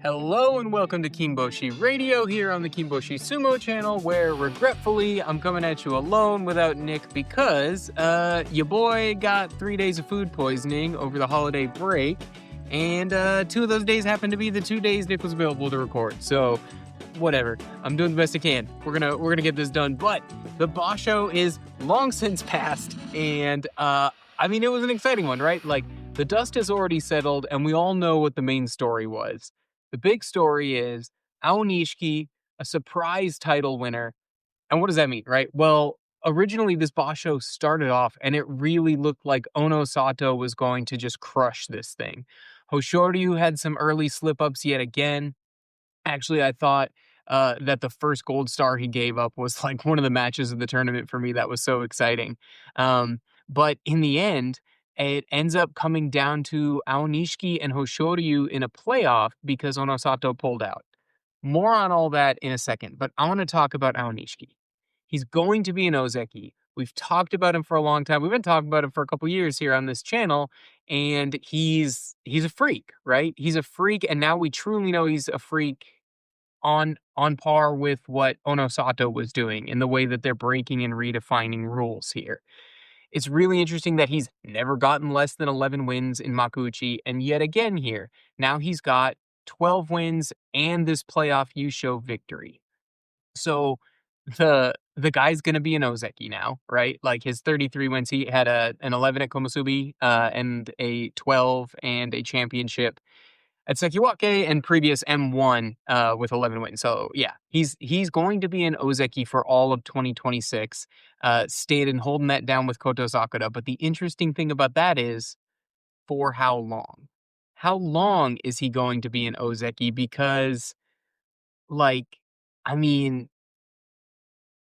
Hello and welcome to Kimboshi Radio here on the Kimboshi Sumo channel, where regretfully I'm coming at you alone without Nick because your boy got 3 days of food poisoning over the holiday break, and 2 of those days happened to be the 2 days Nick was available to record. So whatever, I'm doing the best I can. We're gonna get this done, but the Basho is long since past, and I mean, it was an exciting one, right? Like, the dust has already settled, and we all know what the main story was. The big story is Aonishiki, a surprise title winner. And what does that mean, right? Well, originally this Basho started off, and it really looked like Onosato was going to just crush this thing. Hoshoryu had some early slip-ups yet again. Actually, I thought that the first gold star he gave up was like one of the matches of the tournament for me. That was so exciting. But in the end, it ends up coming down to Aonishiki and Hoshoryu in a playoff because Onosato pulled out. More on all that in a second, but I want to talk about Aonishiki. He's going to be an Ozeki. We've talked about him for a long time. We've been talking about him for a couple years here on this channel, and he's a freak, right? He's a freak, and now we truly know he's a freak on par with what Onosato was doing in the way that they're breaking and redefining rules here. It's really interesting that he's never gotten less than 11 wins in Makuuchi, and yet again here, now he's got 12 wins and this playoff Yusho victory. So the guy's gonna be an Ozeki now, right? Like, his 33 wins, he had an 11 at Komusubi, and a 12 and a championship at Sekiwake, and previous M1 with 11 wins. So yeah, he's going to be an Ozeki for all of 2026. Stayed and holding that down with Koto Sakura. But the interesting thing about that is, for how long? How long is he going to be an Ozeki? Because, like, I mean,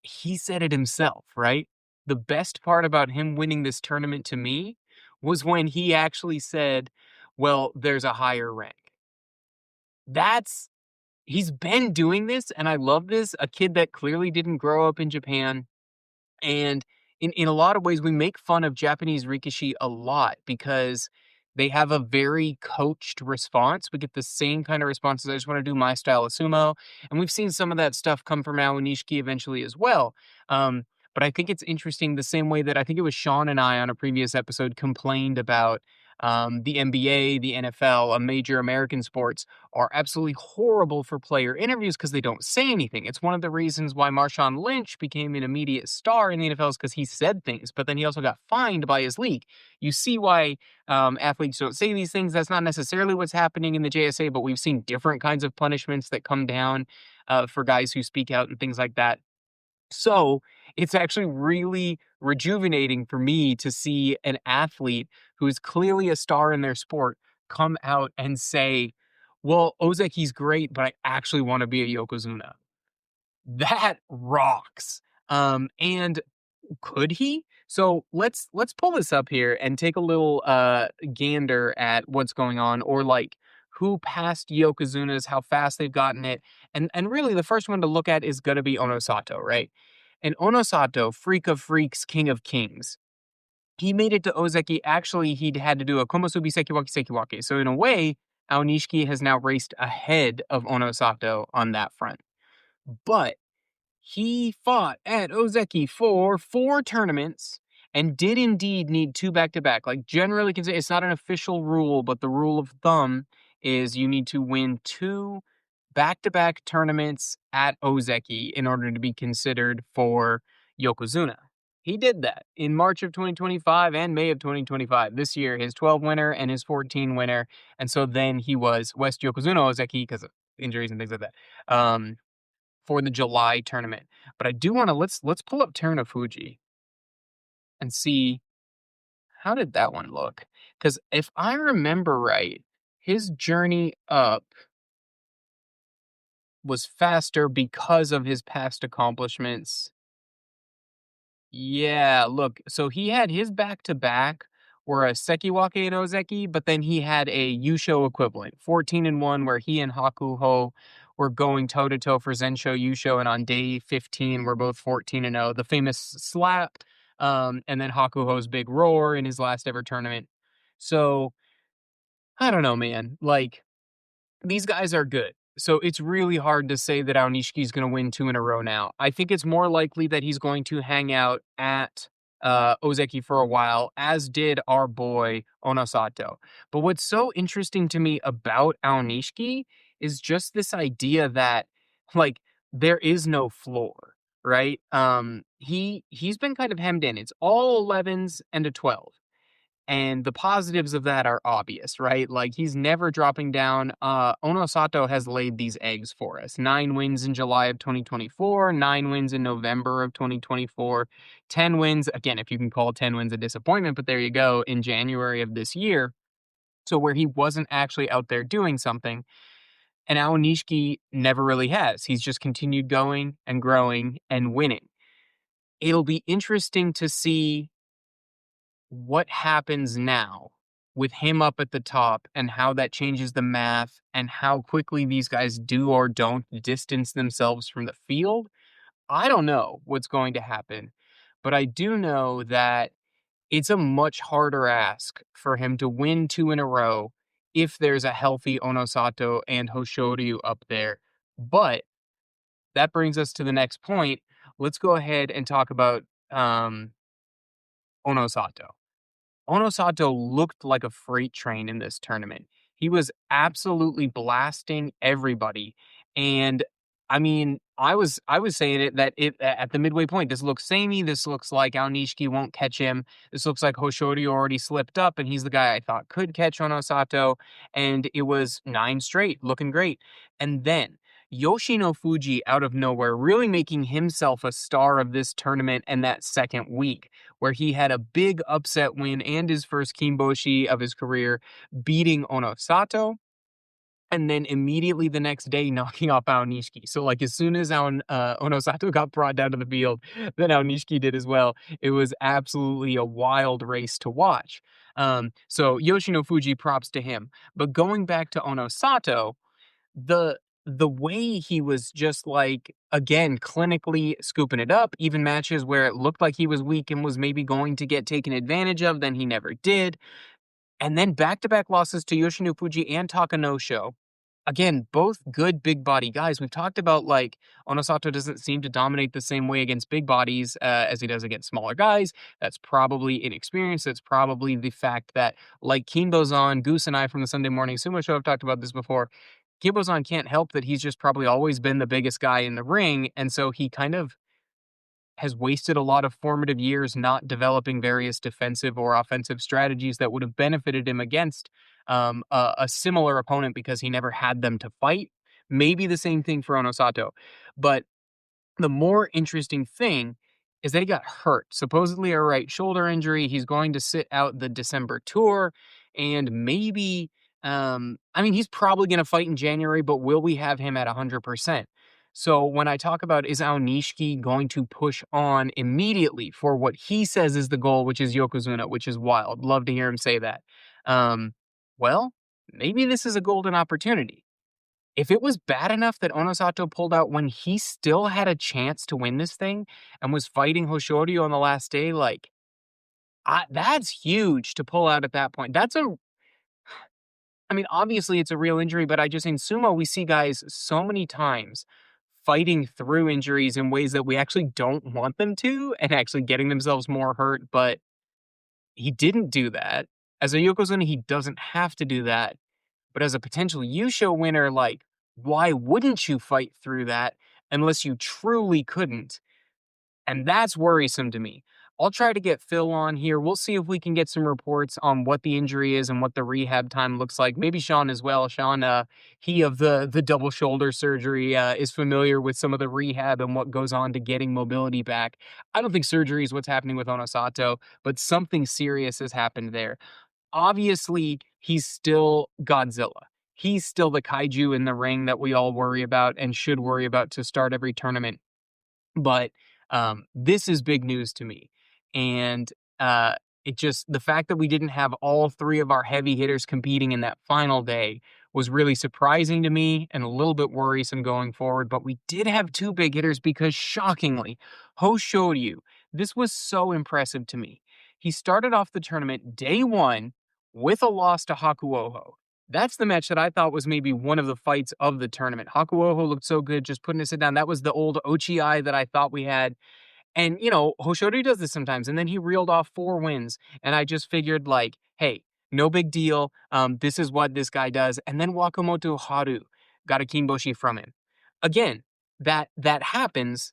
he said it himself, right? The best part about him winning this tournament to me was when he actually said, well, there's a higher rank. He's been doing this, and I love this. A kid that clearly didn't grow up in Japan. And in a lot of ways, we make fun of Japanese Rikishi a lot because they have a very coached response. We get the same kind of responses. I just want to do my style of sumo. And we've seen some of that stuff come from Aonishiki eventually as well. But I think it's interesting the same way that I think it was Sean and I on a previous episode complained about the NBA, the NFL, a major American sports, are absolutely horrible for player interviews because they don't say anything. It's one of the reasons why Marshawn Lynch became an immediate star in the NFL is because he said things, but then he also got fined by his league. You see why athletes don't say these things. That's not necessarily what's happening in the JSA, but we've seen different kinds of punishments that come down for guys who speak out and things like that. So it's actually really rejuvenating for me to see an athlete who is clearly a star in their sport come out and say, well, Ozeki's great, but I actually want to be a Yokozuna. That rocks. And could he? So let's pull this up here and take a little gander at what's going on, or like who passed Yokozunas, how fast they've gotten it. And really the first one to look at is gonna be Onosato, right? And Onosato, freak of freaks, king of kings. He made it to Ozeki. Actually, he'd had to do a Komusubi Sekiwake Sekiwake. So in a way, Aonishiki has now raced ahead of Onosato on that front. But he fought at Ozeki for 4 tournaments and did indeed need 2 back-to-back. Like, generally, it's not an official rule, but the rule of thumb is you need to win 2 back-to-back tournaments at Ozeki in order to be considered for Yokozuna. He did that in March of 2025 and May of 2025. This year, his 12 winner and his 14 winner. And so then he was West Yokozuna Ozeki because of injuries and things like that. For the July tournament. But I do want to let's pull up Terunofuji and see how did that one look? Because if I remember right, his journey up was faster because of his past accomplishments. Yeah, look, so he had his back-to-back were a Sekiwake and Ozeki, but then he had a Yusho equivalent, 14-1, where he and Hakuho were going toe-to-toe for Zensho Yusho, and on day 15, we're both 14-0. The famous slap, and then Hakuho's big roar in his last ever tournament. So, I don't know, man. Like, these guys are good. So it's really hard to say that Aonishiki is going to win 2 in a row now. I think it's more likely that he's going to hang out at Ozeki for a while, as did our boy Onosato. But what's so interesting to me about Aonishiki is just this idea that like there is no floor, right? He's been kind of hemmed in. It's all 11s and a 12. And the positives of that are obvious, right? Like he's never dropping down. Onosato has laid these eggs for us. 9 wins in July of 2024, 9 wins in November of 2024, 10 wins, again, if you can call 10 wins a disappointment, but there you go, in January of this year. So where he wasn't actually out there doing something. And Aonishiki never really has. He's just continued going and growing and winning. It'll be interesting to see what happens now with him up at the top and how that changes the math and how quickly these guys do or don't distance themselves from the field. I don't know what's going to happen, but I do know that it's a much harder ask for him to win 2 in a row if there's a healthy Onosato and Hoshoryu up there. But that brings us to the next point. Let's go ahead and talk about Onosato. Onosato looked like a freight train in this tournament. He was absolutely blasting everybody. And I mean, I was saying it that it at the midway point, this looks samey. This looks like Aonishiki won't catch him. This looks like Hoshoryu already slipped up, and he's the guy I thought could catch Onosato. And it was 9 straight, looking great. And then Yoshino Fuji out of nowhere, really making himself a star of this tournament and that second week where he had a big upset win and his first Kimboshi of his career, beating Onosato, and then immediately the next day knocking off Aonishiki. So, like, as soon as Onosato got brought down to the field, then Aonishiki did as well. It was absolutely a wild race to watch. So Yoshino Fuji, props to him. But going back to Onosato, the the way he was just like, again, clinically scooping it up, even matches where it looked like he was weak and was maybe going to get taken advantage of, then he never did. And then back-to-back losses to Yoshino Fuji and Takanosho. Again, both good big body guys. We've talked about like Onosato doesn't seem to dominate the same way against big bodies as he does against smaller guys. That's probably inexperience. That's probably the fact that, like Kinbozan, Goose and I from the Sunday Morning Sumo Show have talked about this before. Kinbozan can't help that he's just probably always been the biggest guy in the ring, and so he kind of has wasted a lot of formative years not developing various defensive or offensive strategies that would have benefited him against a similar opponent because he never had them to fight. Maybe the same thing for Onosato. But the more interesting thing is that he got hurt. Supposedly a right shoulder injury. He's going to sit out the December tour and maybe I mean he's probably going to fight in January, but will we have him at 100%? So when I talk about is Aonishiki going to push on immediately for what he says is the goal, which is Yokozuna, which is wild. Love to hear him say that. Um, well, maybe this is a golden opportunity. If it was bad enough that Onosato pulled out when he still had a chance to win this thing and was fighting Hoshoryu on the last day, like, that's huge to pull out at that point. I mean, obviously it's a real injury, but I just, in sumo, we see guys so many times fighting through injuries in ways that we actually don't want them to and actually getting themselves more hurt, but he didn't do that. As a Yokozuna, he doesn't have to do that. But as a potential Yusho winner, like, why wouldn't you fight through that unless you truly couldn't? And that's worrisome to me. I'll try to get Phil on here. We'll see if we can get some reports on what the injury is and what the rehab time looks like. Maybe Sean as well. Sean, he of the double shoulder surgery, is familiar with some of the rehab and what goes on to getting mobility back. I don't think surgery is what's happening with Onosato, but something serious has happened there. Obviously, he's still Godzilla. He's still the kaiju in the ring that we all worry about and should worry about to start every tournament. But this is big news to me. And it just, the fact that we didn't have all three of our heavy hitters competing in that final day was really surprising to me and a little bit worrisome going forward. But we did have two big hitters because, shockingly, Hoshoryu, this was so impressive to me. He started off the tournament day one with a loss to Hakuoho. That's the match that I thought was maybe one of the fights of the tournament. Hakuoho looked so good just putting it down. That was the old Ochi that I thought we had. And, Hoshoryu does this sometimes, and then he reeled off 4 wins, and I just figured, like, "Hey, no big deal, this is what this guy does," and then Wakamoto Haru got a Kinboshi from him. Again, that happens,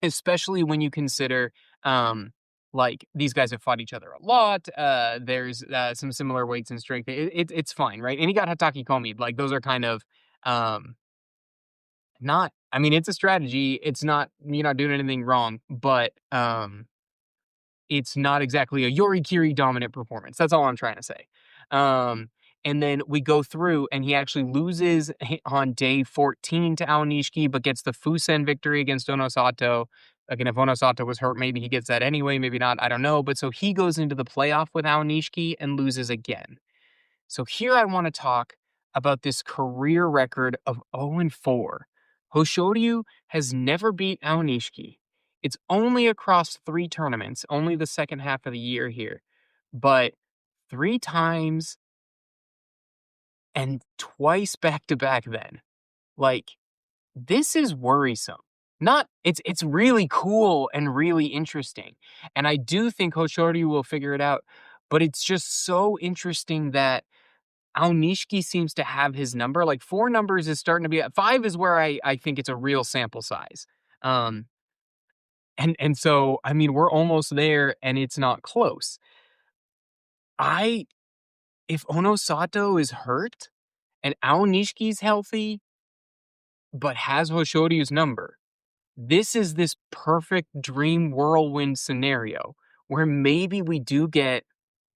especially when you consider, like, these guys have fought each other a lot, there's, some similar weights and strength. It's fine, right? And he got Hataki Komi, like, those are kind of, um not I mean, it's a strategy. It's not you're not doing anything wrong, but, it's not exactly a Yorikiri dominant performance. That's all I'm trying to say. Um, and then we go through, and he actually loses on day 14 to Aonishiki, but gets the Fusen victory against Onosato. Again, if Onosato was hurt, maybe he gets that anyway, maybe not, I don't know. But so he goes into the playoff with Aonishiki and loses again. So here I want to talk about this career record of 0-4. Hoshoryu has never beat Aonishiki. It's only across 3 tournaments, only the second half of the year here, but 3 times and twice back to back then. Like, this is worrisome. Not it's really cool and really interesting. And I do think Hoshoryu will figure it out, but it's just so interesting that Aonishiki seems to have his number. Like 4 numbers is starting to be 5 is where I think it's a real sample size. Um, and so I mean we're almost there and it's not close. I If Onosato is hurt and Aonishiki's healthy but has Hoshoryu's number, this is this perfect dream whirlwind scenario where maybe we do get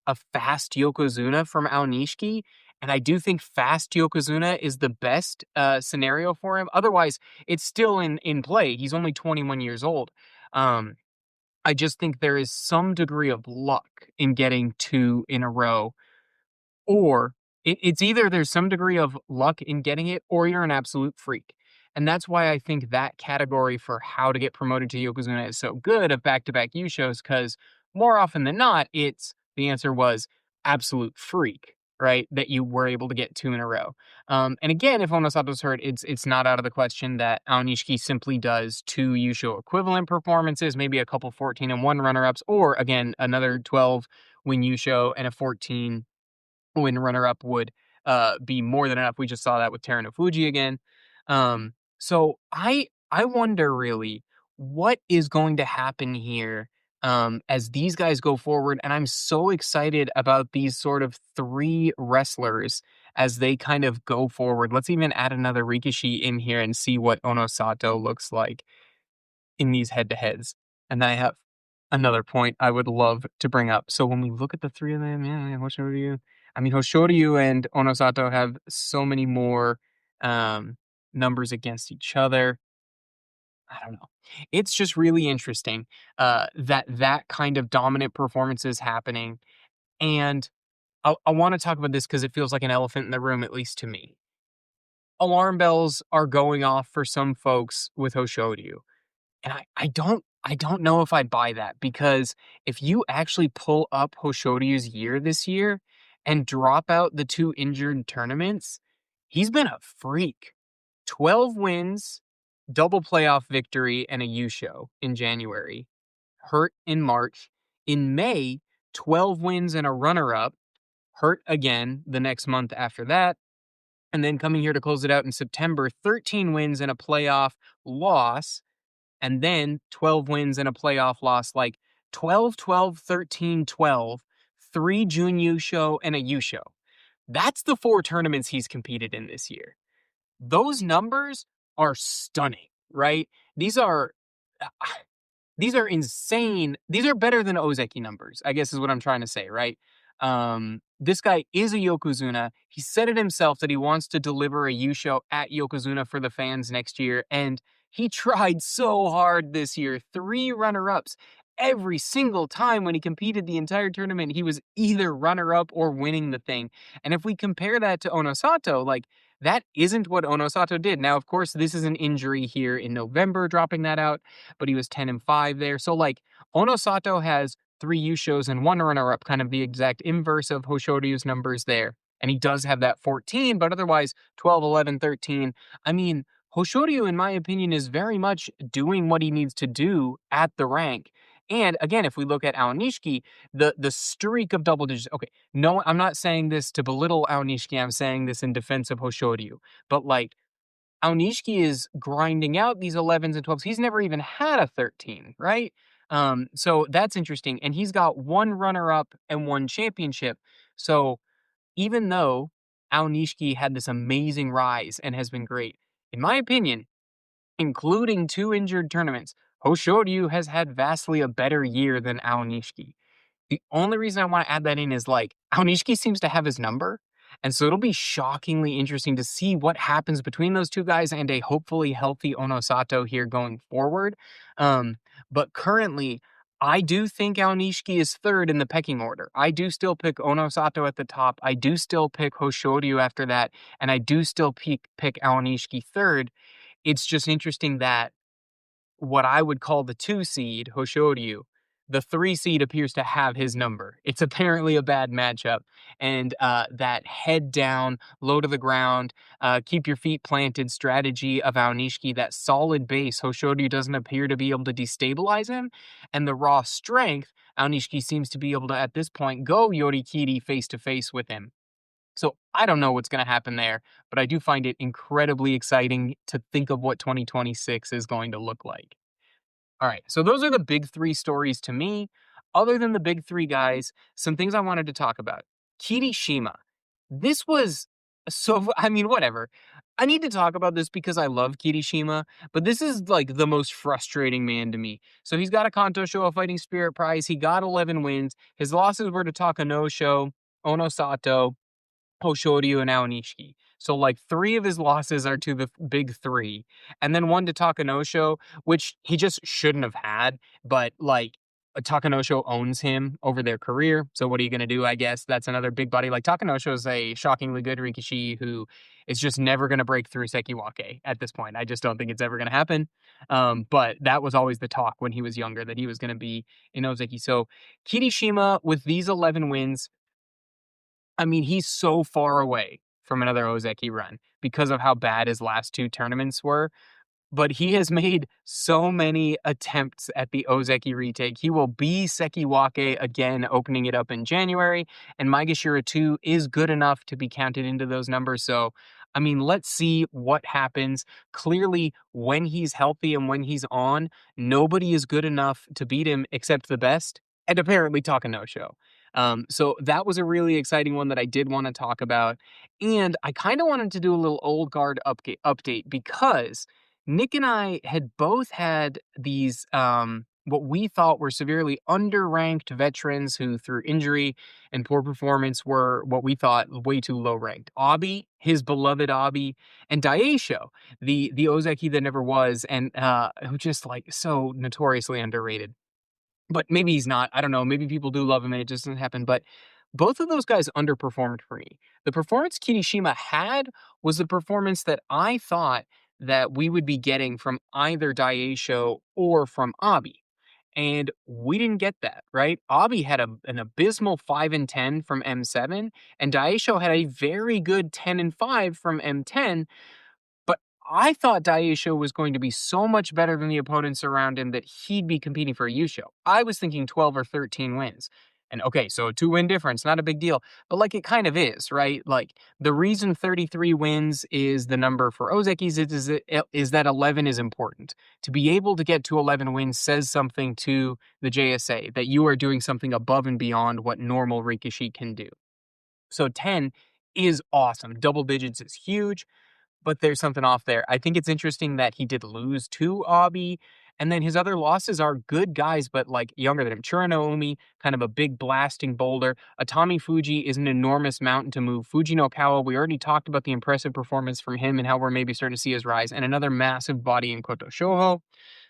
a fast Yokozuna from Aonishiki, and I do think fast Yokozuna is the best scenario for him. Otherwise, it's still in play. He's only 21 years old. Um, I just think there is some degree of luck in getting 2 in a row, or it's either there's some degree of luck in getting it, or you're an absolute freak. And that's why I think that category for how to get promoted to Yokozuna is so good of back-to-back U shows, because more often than not, the answer was absolute freak, right? That you were able to get 2 in a row. And again, if Onosato's hurt, it's not out of the question that Aonishiki simply does 2 Yusho equivalent performances, maybe a couple 14-1 runner-ups, or again, another 12 win Yusho and a 14 win runner-up would be more than enough. We just saw that with Teruno Fuji again. So I wonder really what is going to happen here as these guys go forward, and I'm so excited about these sort of 3 wrestlers as they kind of go forward. Let's even add another Rikishi in here and see what Onosato looks like in these head-to-heads. And I have another point I would love to bring up. So when we look at the 3 of them, yeah, Hoshoryu. I mean, Hoshoryu and Onosato have so many more numbers against each other. I don't know. It's just really interesting that kind of dominant performance is happening. And I want to talk about this because it feels like an elephant in the room, at least to me. Alarm bells are going off for some folks with Hoshoryu. And I don't know if I buy that, because if you actually pull up Hoshoryu's year this year and drop out the 2 injured tournaments, he's been a freak. 12 wins, double playoff victory, and a U show in January. Hurt in March. In May, 12 wins and a runner-up. Hurt again the next month after that. And then coming here to close it out in September, 13 wins and a playoff loss, and then 12 wins and a playoff loss, like 12, 12, 13, 12, 3 Jun U show and a U show. That's the 4 tournaments he's competed in this year. Those numbers are stunning, right? These are these are insane. These are better than Ozeki numbers, I guess is what I'm trying to say, right? This guy is a Yokozuna. He said it himself that he wants to deliver a U show at Yokozuna for the fans next year, and he tried so hard this year. 3 runner-ups. Every single time when he competed the entire tournament, he was either runner-up or winning the thing. And if we compare that to Onosato, like, that isn't what Onosato did. Now, of course, this is an injury here in November, dropping that out, but he was 10-5 there. So, like, Onosato has 3 U shows and 1 runner-up, kind of the exact inverse of Hoshoryu's numbers there. and he does have that 14, but otherwise 12, 11, 13. I mean, Hoshoryu, in my opinion, is very much doing what he needs to do at the rank. And again, if we look at Aonishiki, the streak of double digits. Okay, no, I'm not saying this to belittle Aonishiki. I'm saying this in defense of Hoshoryu. But like Aonishiki is grinding out these 11s and 12s. He's never even had a 13, right? So that's interesting. And he's got one runner up and one championship. So even though Aonishiki had this amazing rise and has been great, in my opinion, including 2 injured tournaments, Hoshoryu has had vastly a better year than Aonishiki. The only reason I want to add that in is like Aonishiki seems to have his number. And so it'll be shockingly interesting to see what happens between those two guys and a hopefully healthy Onosato here going forward. Um, but currently, I do think Aonishiki is third in the pecking order. I do still pick Onosato at the top. I do still pick Hoshoryu after that. And I do still pick Aonishiki third. It's just interesting that what I would call the 2 seed, Hoshoryu, the 3 seed appears to have his number. It's apparently a bad matchup. And that head down, low to the ground, keep your feet planted strategy of Aonishiki, that solid base, Hoshoryu doesn't appear to be able to destabilize him. And the raw strength, Aonishiki seems to be able to, at this point, go Yorikiri face to face with him. So I don't know what's going to happen there, but I do find it incredibly exciting to think of what 2026 is going to look like. All right, so those are the big 3 stories to me. Other than the big 3 guys, some things I wanted to talk about. Kirishima. This was so, I mean, whatever. I need to talk about this because I love Kirishima, but this is like the most frustrating man to me. So he's got a Kanto Showa Fighting Spirit prize. He got 11 wins. His losses were to Takanosho, Onosato, Hoshoryu and Aonishiki. So like 3 of his losses are to the big 3. And then 1 to Takanosho, which he just shouldn't have had. But like Takanosho owns him over their career. So what are you going to do? I guess that's another big body. Like Takanosho is a shockingly good Rikishi who is just never going to break through Sekiwake at this point. I just don't think it's ever going to happen. But that was always the talk when he was younger that he was going to be in Ozeki. So Kirishima with these 11 wins, I mean, he's so far away from another Ozeki run because of how bad his last 2 tournaments were. But he has made so many attempts at the Ozeki retake. He will be Sekiwake again, opening it up in January. And Maegashira 2 is good enough to be counted into those numbers. So, I mean, let's see what happens. Clearly, when he's healthy and when he's on, nobody is good enough to beat him except the best, and apparently Takanosho. So that was a really exciting one that I did want to talk about. And I kind of wanted to do a little old guard update because Nick and I had both had these what we thought were severely underranked veterans who, through injury and poor performance, were what we thought way too low ranked. Abi, his beloved Abi, and Daisho, the Ozeki that never was, and who just like so notoriously underrated. But maybe he's not. I don't know. Maybe people do love him and it just doesn't happen. But both of those guys underperformed for me. The performance Kirishima had was the performance that I thought that we would be getting from either Daisho or from Abi. And we didn't get that, right? Abi had an abysmal 5 and 10 from M7, and Daisho had a very good 10 and 5 from M10. But I thought Daisho was going to be so much better than the opponents around him that he'd be competing for a Yusho. I was thinking 12 or 13 wins. And okay, so a 2-win difference, not a big deal. But like it kind of is, right? Like the reason 33 wins is the number for Ozekis is that 11 is important. To be able to get to 11 wins says something to the JSA, that you are doing something above and beyond what normal Rikishi can do. So 10 is awesome. Double digits is huge, but there's something off there. I think it's interesting that he did lose to Abi, and then his other losses are good guys, but like younger than him. Churanoumi, kind of a big blasting boulder. Atami Fuji is an enormous mountain to move. Fuji no Kawa, we already talked about the impressive performance from him and how we're maybe starting to see his rise, and another massive body in Koto Shoho.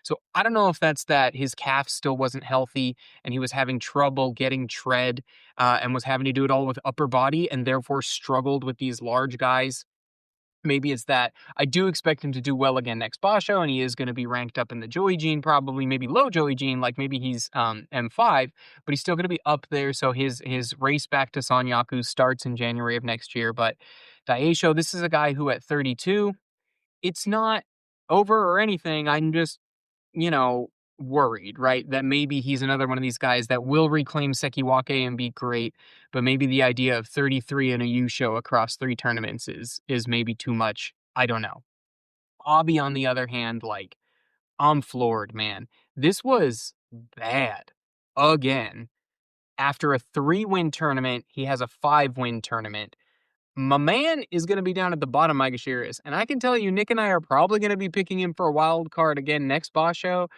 So I don't know if that's that his calf still wasn't healthy and he was having trouble getting tread and was having to do it all with upper body and therefore struggled with these large guys. Maybe it's that I do expect him to do well again next Basho, and he is going to be ranked up in the Joey Gene, probably maybe low Joey Gene, like maybe he's M5, but he's still going to be up there. So his race back to Sanyaku starts in January of next year. But Daisho, this is a guy who at 32, it's not over or anything. I'm just, you know, worried, right? That maybe he's another one of these guys that will reclaim Sekiwake and be great, but maybe the idea of 33 in a U show across 3 tournaments is maybe too much. I don't know. Abi, on the other hand, like, I'm floored, man. This was bad. Again. After a 3-win tournament, he has a 5-win tournament. My man is going to be down at the bottom, Micah Shearis. And I can tell you, Nick and I are probably going to be picking him for a wild card again next boss show.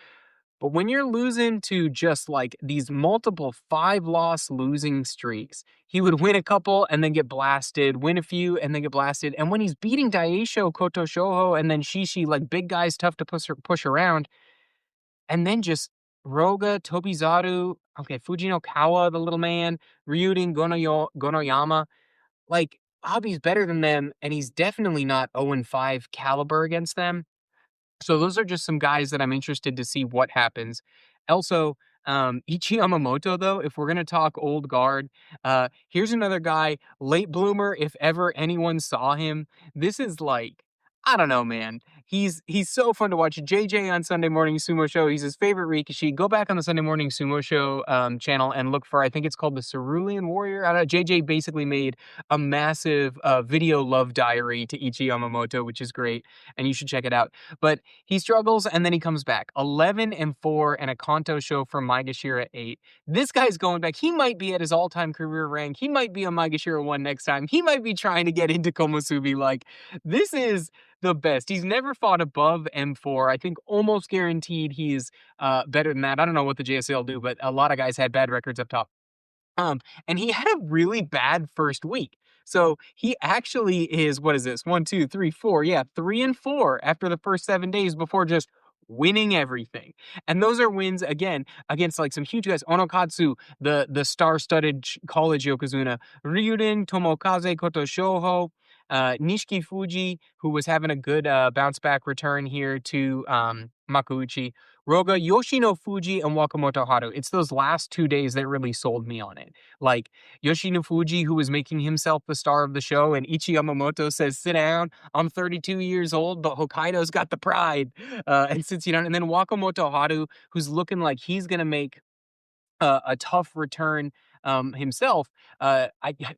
But when you're losing to just like these multiple 5-loss losing streaks, he would win a couple and then get blasted, win a few and then get blasted. And when he's beating Daisho, Koto Shoho, and then Shishi, like big guys tough to push around, and then just Roga, Tobizaru, okay, Fujino Kawa, the little man, Ryuden, Gonoyama, like Abi's better than them, and he's definitely not 0-5 caliber against them. So those are just some guys that I'm interested to see what happens. Also, Ichi Yamamoto, though, if we're gonna talk old guard, here's another guy, late bloomer, if ever anyone saw him. This is like, I don't know, man. He's so fun to watch. JJ on Sunday Morning Sumo Show, he's his favorite Rikishi. Go back on the Sunday Morning Sumo Show channel and look for, I think it's called the Cerulean Warrior. I don't know, JJ basically made a massive video love diary to Ichi Yamamoto, which is great, and you should check it out. But he struggles and then he comes back. 11-4 and a Kanto show from Maegashira 8. This guy's going back. He might be at his all-time career rank. He might be on Maegashira 1 next time. He might be trying to get into Komusubi. Like, this is the best. He's never fought above M4. I think almost guaranteed he's better than that. I don't know what the JSL do, but a lot of guys had bad records up top. And he had a really bad first week. So he actually is, what is this? 1, 2, 3, 4. Yeah, 3-4 after the first 7 days before just winning everything. And those are wins again against like some huge guys. Onokatsu, the star-studded college Yokozuna, Ryuden, Tomokaze, Koto Shoho, Nishiki Fuji, who was having a good bounce back return here to Makuuchi, Roga, Yoshino Fuji, and Wakamoto Haru. It's those last 2 days that really sold me on it. Like, Yoshino Fuji, who was making himself the star of the show, and Ichi Yamamoto says, sit down, I'm 32 years old, but Hokkaido's got the pride, and sits you down. And then Wakamoto Haru, who's looking like he's going to make a tough return himself.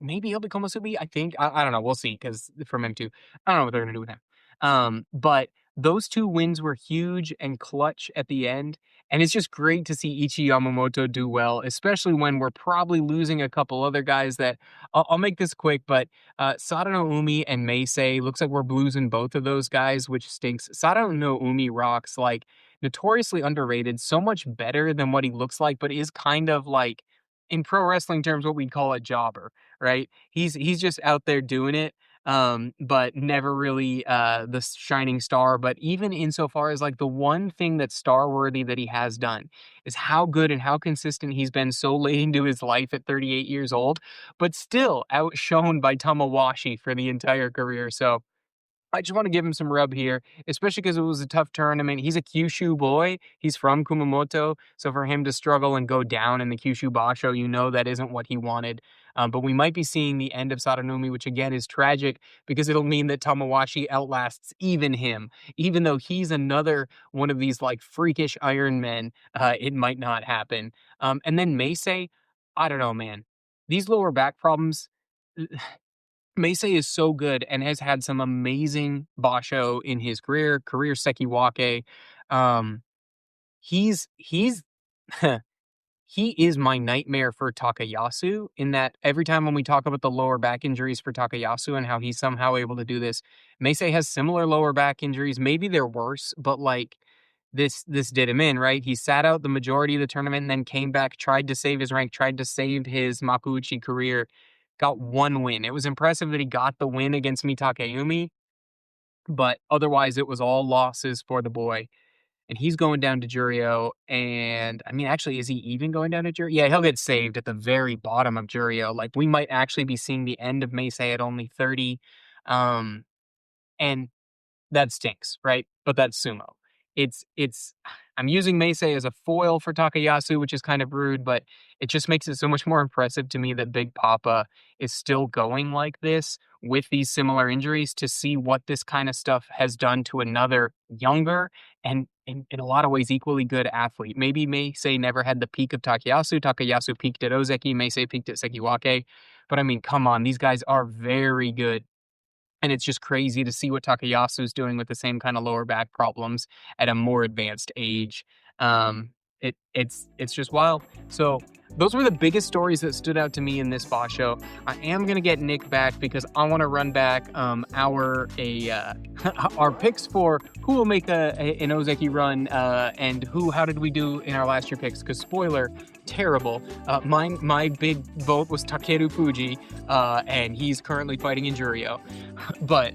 Maybe he'll become a Subi. I think I don't know. We'll see because from M2, I don't know what they're gonna do with him. But those 2 wins were huge and clutch at the end, and it's just great to see Ichi Yamamoto do well, especially when we're probably losing a couple other guys. That I'll make this quick, but Sadano Umi and Meisei, looks like we're losing both of those guys, which stinks. Sadano Umi rocks, like, notoriously underrated, so much better than what he looks like, but is kind of like, in pro wrestling terms, what we'd call a jobber, right? He's just out there doing it, but never really the shining star. But even insofar as like the one thing that's star worthy that he has done is how good and how consistent he's been so late into his life at 38 years old, but still outshone by Tamawashi for the entire career. So I just want to give him some rub here, especially because it was a tough tournament. He's a Kyushu boy. He's from Kumamoto. So for him to struggle and go down in the Kyushu Basho, you know that isn't what he wanted. But we might be seeing the end of Sadanumi, which again is tragic because it'll mean that Tamawashi outlasts even him. Even though he's another one of these like freakish Iron Men, it might not happen. And then Meisei, I don't know, man. These lower back problems. Meisei is so good and has had some amazing basho in his career Sekiwake. Um, he's he is my nightmare for Takayasu in that every time when we talk about the lower back injuries for Takayasu and how he's somehow able to do this, Meisei has similar lower back injuries. Maybe they're worse, but like this did him in, right? He sat out the majority of the tournament and then came back, tried to save his rank, tried to save his Makuuchi career, got 1 win. It was impressive that he got the win against Mitakeumi, but otherwise it was all losses for the boy. And he's going down to Jurio, and I mean, actually, is he even going down to Jurio? Yeah, he'll get saved at the very bottom of Jurio. Like, we might actually be seeing the end of Meisei at only 30. And that stinks, right? But that's sumo. It's I'm using Meisei as a foil for Takayasu, which is kind of rude, but it just makes it so much more impressive to me that Big Papa is still going like this with these similar injuries to see what this kind of stuff has done to another younger and in a lot of ways equally good athlete. Maybe Meisei never had the peak of Takayasu. Takayasu peaked at Ozeki, Meisei peaked at Sekiwake. But I mean, come on, these guys are very good, and it's just crazy to see what Takayasu's doing with the same kind of lower back problems at a more advanced age. It's just wild. So those were the biggest stories that stood out to me in this basho. I am gonna get Nick back because I want to run back our picks for who will make an Ozeki run and how did we do in our last year picks? Because spoiler, terrible. My big vote was Takeru Fuji, and he's currently fighting in Juryo. But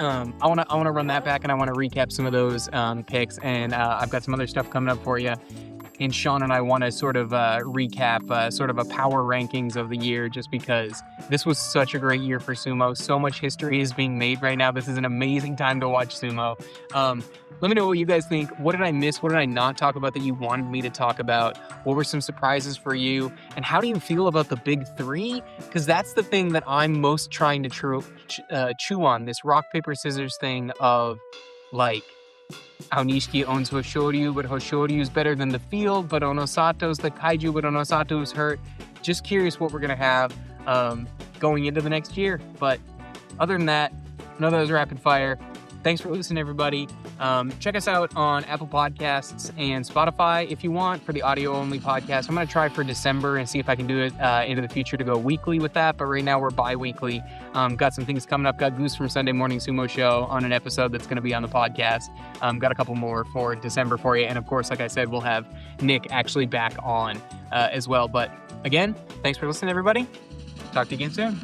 I wanna run that back, and I want to recap some of those picks, and I've got some other stuff coming up for you. And Sean and I want to sort of recap sort of a power rankings of the year, just because this was such a great year for sumo. So much history is being made right now. This is an amazing time to watch sumo. Let me know what you guys think. What did I miss? What did I not talk about that you wanted me to talk about? What were some surprises for you? And how do you feel about the big three? Because that's the thing that I'm most trying to chew on, this rock, paper, scissors thing of, like, Aonishiki owns Hoshoryu, but Hoshoryu's better than the field, but Onosato's the kaiju, but Onosato's hurt. Just curious what we're going to have going into the next year. But other than that, none of those rapid fire. Thanks for listening, everybody. Check us out on Apple Podcasts and Spotify if you want for the audio-only podcast. I'm going to try for December and see if I can do it into the future to go weekly with that. But right now we're bi-weekly. Got some things coming up. Got Goose from Sunday Morning Sumo Show on an episode that's going to be on the podcast. Got a couple more for December for you. And of course, like I said, we'll have Nick actually back on as well. But again, thanks for listening, everybody. Talk to you again soon.